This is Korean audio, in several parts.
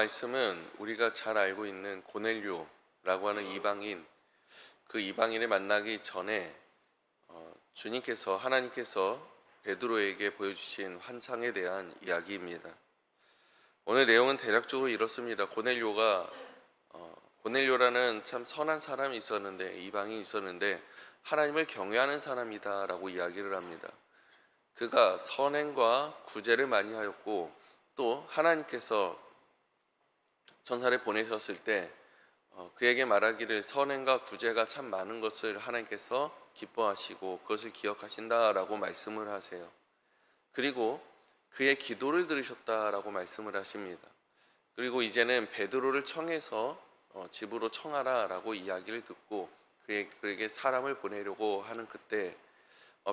말씀은 우리가 잘 알고 있는 고넬료라고 하는 이방인, 그 이방인을 만나기 전에 하나님께서 베드로에게 보여주신 환상에 대한 이야기입니다. 오늘 내용은 대략적으로 이렇습니다. 고넬료라는 참 선한 사람이 있었는데, 이방인이 있었는데 하나님을 경외하는 사람이다라고 이야기를 합니다. 그가 선행과 구제를 많이 하였고, 또 하나님께서 천사를 보내셨을 때 그에게 말하기를 선행과 구제가 참 많은 것을 하나님께서 기뻐하시고 그것을 기억하신다라고 말씀을 하세요. 그리고 그의 기도를 들으셨다라고 말씀을 하십니다. 그리고 이제는 베드로를 청해서 집으로 청하라라고 이야기를 듣고 그에게 사람을 보내려고 하는 그때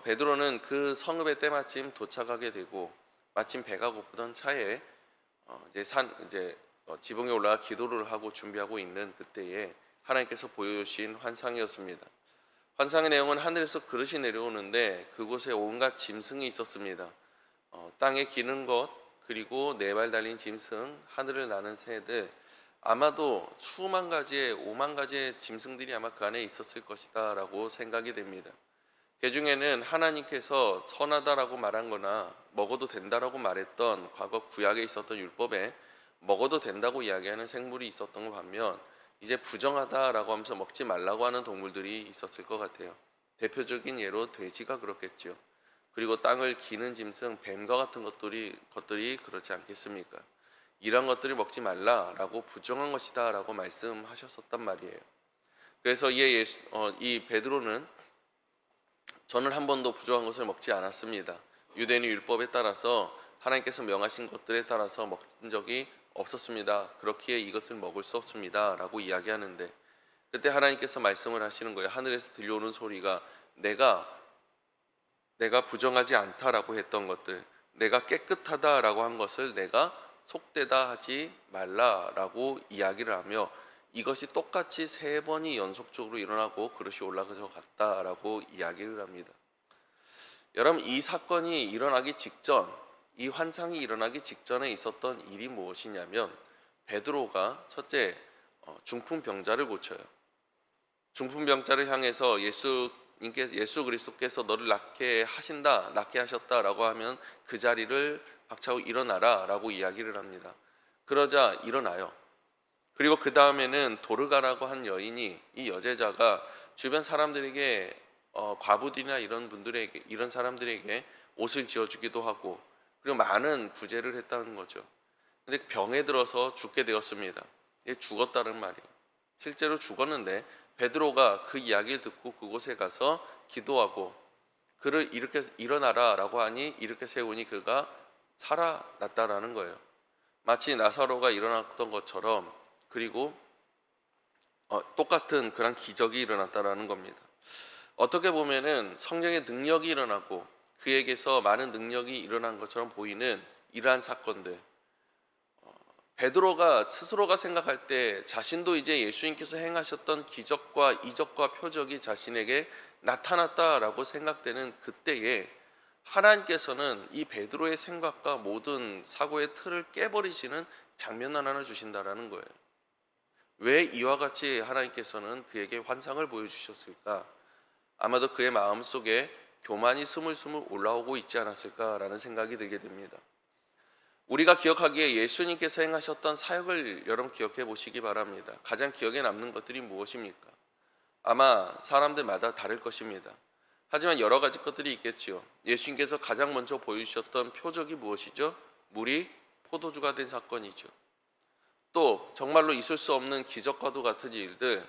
베드로는 그 성읍에 때마침 도착하게 되고, 마침 배가 고프던 차에 지붕에 올라가 기도를 하고 준비하고 있는 그때에 하나님께서 보여주신 환상이었습니다. 환상의 내용은 하늘에서 그릇이 내려오는데 그곳에 온갖 짐승이 있었습니다. 땅에 기는 것, 그리고 네 발 달린 짐승, 하늘을 나는 새들, 아마도 수만 가지의 5만 가지의 짐승들이 아마 그 안에 있었을 것이다 라고 생각이 됩니다. 그 중에는 하나님께서 선하다라고 말한 거나 먹어도 된다라고 말했던 과거 구약에 있었던 율법에 먹어도 된다고 이야기하는 생물이 있었던 것 반면, 이제 부정하다라고 하면서 먹지 말라고 하는 동물들이 있었을 것 같아요. 대표적인 예로 돼지가 그렇겠죠. 그리고 땅을 기는 짐승, 뱀과 같은 것들이 그렇지 않겠습니까? 이런 것들이 먹지 말라라고 부정한 것이다 라고 말씀하셨었단 말이에요. 그래서 이 베드로는 저는 한 번도 부정한 것을 먹지 않았습니다. 유대인 율법에 따라서 하나님께서 명하신 것들에 따라서 먹은 적이 없었습니다. 그렇기에 이것을 먹을 수 없습니다 라고 이야기하는데, 그때 하나님께서 말씀을 하시는 거예요. 하늘에서 들려오는 소리가 내가 부정하지 않다라고 했던 것들, 내가 깨끗하다라고 한 것을 내가 속되다 하지 말라라고 이야기를 하며, 이것이 똑같이 3번이 연속적으로 일어나고 그릇이 올라가서 갔다라고 이야기를 합니다. 여러분, 이 사건이 일어나기 직전, 이 환상이 일어나기 직전에 있었던 일이 무엇이냐면, 베드로가 첫째 중풍병자를 고쳐요. 중풍병자를 향해서 예수 그리스도께서 너를 낫게 하셨다라고 하면 그 자리를 박차고 일어나라라고 이야기를 합니다. 그러자 일어나요. 그리고 그 다음에는 도르가라고 한 여인이, 이 여제자가 주변 사람들에게 과부들이나 이런 사람들에게 옷을 지어주기도 하고, 그리고 많은 구제를 했다는 거죠. 근데 병에 들어서 죽게 되었습니다. 죽었다는 말이에요. 실제로 죽었는데 베드로가 그 이야기를 듣고 그곳에 가서 기도하고 그를 이렇게 일어나라라고 하니 이렇게 세우니 그가 살아났다라는 거예요. 마치 나사로가 일어났던 것처럼, 그리고 똑같은 그런 기적이 일어났다라는 겁니다. 어떻게 보면은 성령의 능력이 일어나고 그에게서 많은 능력이 일어난 것처럼 보이는 이러한 사건들, 베드로가 스스로가 생각할 때 자신도 이제 예수님께서 행하셨던 기적과 이적과 표적이 자신에게 나타났다라고 생각되는 그때에 하나님께서는 이 베드로의 생각과 모든 사고의 틀을 깨버리시는 장면 하나를 주신다라는 거예요. 왜 이와 같이 하나님께서는 그에게 환상을 보여주셨을까? 아마도 그의 마음속에 교만이 스물스물 올라오고 있지 않았을까라는 생각이 들게 됩니다. 우리가 기억하기에 예수님께서 행하셨던 사역을 여러분 기억해 보시기 바랍니다. 가장 기억에 남는 것들이 무엇입니까? 아마 사람들마다 다를 것입니다. 하지만 여러 가지 것들이 있겠지요. 예수님께서 가장 먼저 보여주셨던 표적이 무엇이죠? 물이 포도주가 된 사건이죠. 또 정말로 있을 수 없는 기적과도 같은 일들,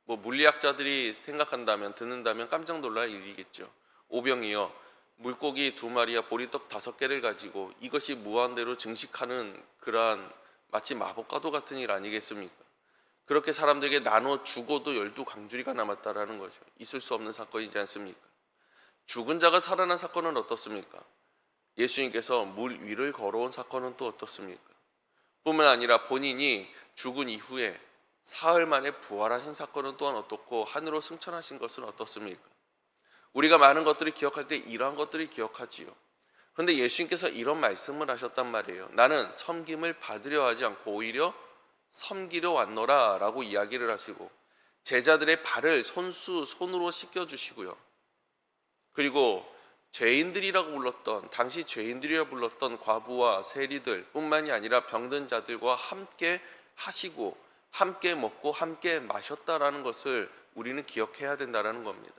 물리학자들이 듣는다면 깜짝 놀랄 일이겠죠. 오병이어 물고기 2마리와 보리떡 5개를 가지고 이것이 무한대로 증식하는 그러한 마치 마법과도 같은 일 아니겠습니까? 그렇게 사람들에게 나눠 주고도 12강주리가 남았다라는 거죠. 있을 수 없는 사건이지 않습니까? 죽은 자가 살아난 사건은 어떻습니까? 예수님께서 물 위를 걸어온 사건은 또 어떻습니까? 뿐만 아니라 본인이 죽은 이후에 사흘 만에 부활하신 사건은 또한 어떻고, 하늘로 승천하신 것은 어떻습니까? 우리가 많은 것들을 기억할 때 이러한 것들을 기억하지요. 그런데 예수님께서 이런 말씀을 하셨단 말이에요. 나는 섬김을 받으려 하지 않고 오히려 섬기려 왔노라 라고 이야기를 하시고, 제자들의 발을 손으로 씻겨주시고요. 그리고 죄인들이라고 불렀던, 당시 죄인들이라고 불렀던 과부와 세리들 뿐만이 아니라 병든 자들과 함께 하시고 함께 먹고 함께 마셨다라는 것을 우리는 기억해야 된다는 겁니다.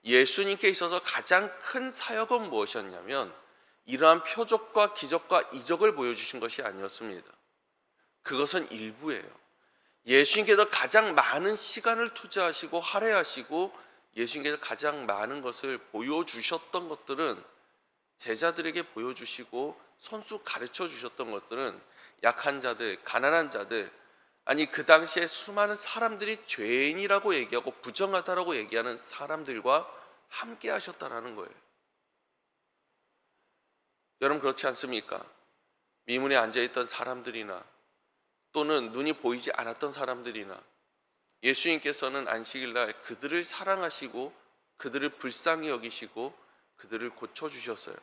예수님께 있어서 가장 큰 사역은 무엇이었냐면 이러한 표적과 기적과 이적을 보여주신 것이 아니었습니다. 그것은 일부예요. 예수님께서 가장 많은 시간을 투자하시고 할애하시고 예수님께서 가장 많은 것을 보여주셨던 것들은, 제자들에게 보여주시고 손수 가르쳐 주셨던 것들은 약한 자들, 가난한 자들, 아니 그 당시에 수많은 사람들이 죄인이라고 얘기하고 부정하다라고 얘기하는 사람들과 함께 하셨다라는 거예요. 여러분 그렇지 않습니까? 미문에 앉아있던 사람들이나 또는 눈이 보이지 않았던 사람들이나 예수님께서는 안식일날 그들을 사랑하시고 그들을 불쌍히 여기시고 그들을 고쳐주셨어요.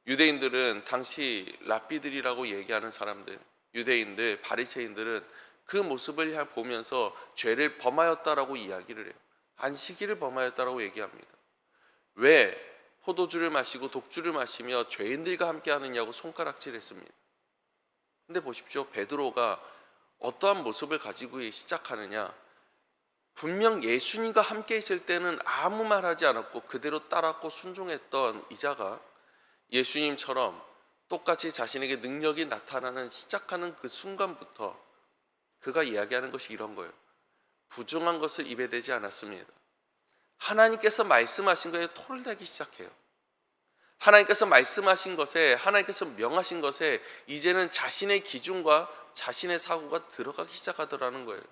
유대인들은 당시 랍비들이라고 얘기하는 사람들, 유대인들, 바리새인들은 그 모습을 보면서 죄를 범하였다라고 이야기를 해요. 안식일을 범하였다라고 얘기합니다. 왜 포도주를 마시고 독주를 마시며 죄인들과 함께 하느냐고 손가락질했습니다. 근데 보십시오, 베드로가 어떠한 모습을 가지고 시작하느냐, 분명 예수님과 함께 있을 때는 아무 말 하지 않았고 그대로 따랐고 순종했던 이자가 예수님처럼 똑같이 자신에게 능력이 나타나는 시작하는 그 순간부터 그가 이야기하는 것이 이런 거예요. 부정한 것을 입에 대지 않았습니다. 하나님께서 말씀하신 것에 토를 대기 시작해요. 하나님께서 말씀하신 것에, 하나님께서 명하신 것에 이제는 자신의 기준과 자신의 사고가 들어가기 시작하더라는 거예요.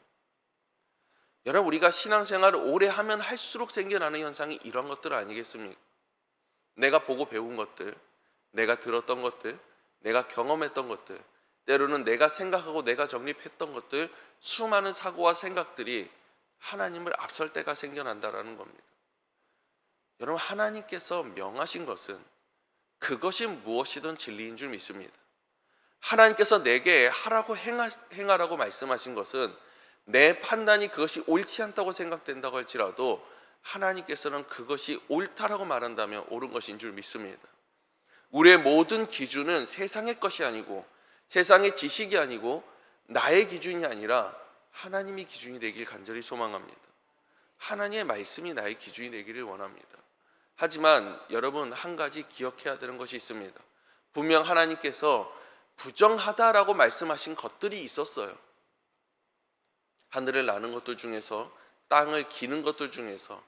여러분, 우리가 신앙생활을 오래 하면 할수록 생겨나는 현상이 이런 것들 아니겠습니까? 내가 보고 배운 것들, 내가 들었던 것들, 내가 경험했던 것들, 때로는 내가 생각하고 내가 정립했던 것들, 수많은 사고와 생각들이 하나님을 앞설 때가 생겨난다라는 겁니다. 여러분, 하나님께서 명하신 것은 그것이 무엇이든 진리인 줄 믿습니다. 하나님께서 내게 하라고 행하라고 말씀하신 것은 내 판단이 그것이 옳지 않다고 생각된다고 할지라도 하나님께서는 그것이 옳다라고 말한다면 옳은 것인 줄 믿습니다. 우리의 모든 기준은 세상의 것이 아니고 세상의 지식이 아니고 나의 기준이 아니라 하나님의 기준이 되길 간절히 소망합니다. 하나님의 말씀이 나의 기준이 되기를 원합니다. 하지만 여러분, 한 가지 기억해야 되는 것이 있습니다. 분명 하나님께서 부정하다라고 말씀하신 것들이 있었어요. 하늘을 나는 것들 중에서, 땅을 기는 것들 중에서,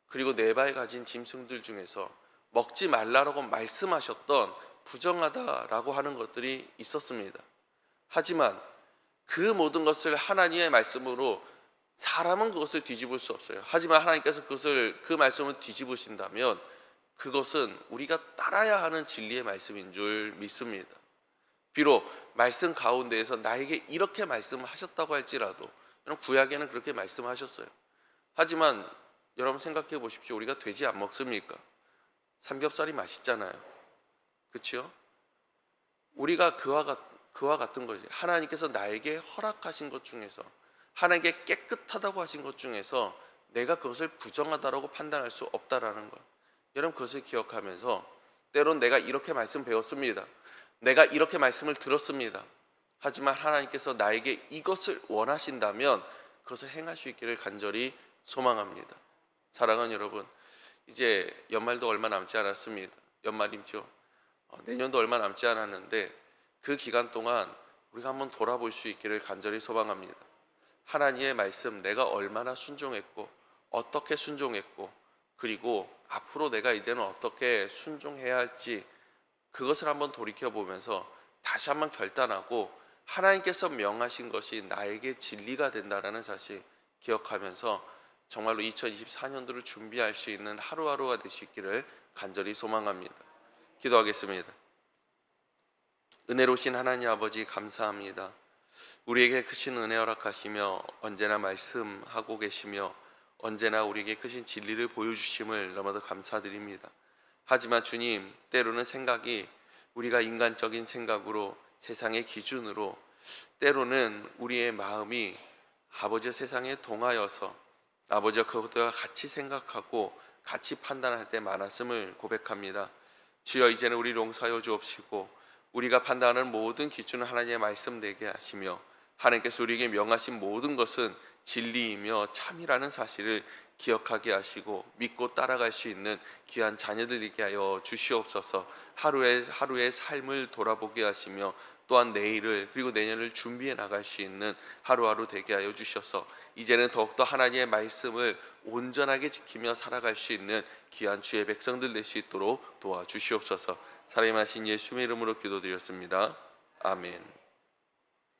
그리고 네 발 가진 짐승들 중에서 먹지 말라라고 말씀하셨던 부정하다라고 하는 것들이 있었습니다. 하지만 그 모든 것을 하나님의 말씀으로, 사람은 그것을 뒤집을 수 없어요. 하지만 하나님께서 그 말씀을 뒤집으신다면 그것은 우리가 따라야 하는 진리의 말씀인 줄 믿습니다. 비록 말씀 가운데에서 나에게 이렇게 말씀하셨다고 할지라도, 여러분 구약에는 그렇게 말씀하셨어요. 하지만 여러분 생각해 보십시오. 우리가 돼지 안 먹습니까? 삼겹살이 맛있잖아요. 그렇죠? 우리가 그와 같은 거지. 하나님께서 나에게 허락하신 것 중에서, 하나님께 깨끗하다고 하신 것 중에서 내가 그것을 부정하다라고 판단할 수 없다라는 것. 여러분 그것을 기억하면서, 때론 내가 이렇게 말씀 배웠습니다. 내가 이렇게 말씀을 들었습니다. 하지만 하나님께서 나에게 이것을 원하신다면 그것을 행할 수 있기를 간절히 소망합니다. 사랑하는 여러분, 이제 연말도 얼마 남지 않았습니다. 연말이죠. 내년도 얼마 남지 않았는데 그 기간 동안 우리가 한번 돌아볼 수 있기를 간절히 소망합니다. 하나님의 말씀, 내가 얼마나 순종했고 어떻게 순종했고, 그리고 앞으로 내가 이제는 어떻게 순종해야 할지, 그것을 한번 돌이켜보면서 다시 한번 결단하고 하나님께서 명하신 것이 나에게 진리가 된다는 사실 기억하면서 정말로 2024년도를 준비할 수 있는 하루하루가 될 수 있기를 간절히 소망합니다. 기도하겠습니다. 은혜로우신 하나님 아버지, 감사합니다. 우리에게 크신 은혜 허락하시며 언제나 말씀하고 계시며 언제나 우리에게 크신 진리를 보여주심을 너무도 감사드립니다. 하지만 주님, 때로는 생각이 우리가 인간적인 생각으로 세상의 기준으로 때로는 우리의 마음이 아버지 세상에 동하여서 아버지와 그것들과 같이 생각하고 같이 판단할 때 많았음을 고백합니다. 주여, 이제는 우리 용서하여 주옵시고 우리가 판단하는 모든 기준은 하나님의 말씀 되게 하시며 하나님께서 우리에게 명하신 모든 것은 진리이며 참이라는 사실을 기억하게 하시고 믿고 따라갈 수 있는 귀한 자녀들이게 하여 주시옵소서. 하루의 삶을 돌아보게 하시며 또한 내일을 그리고 내년을 준비해 나갈 수 있는 하루하루 되게 하여 주셔서 이제는 더욱더 하나님의 말씀을 온전하게 지키며 살아갈 수 있는 귀한 주의 백성들 될 수 있도록 도와주시옵소서. 사랑하신 예수님의 이름으로 기도드렸습니다. 아멘.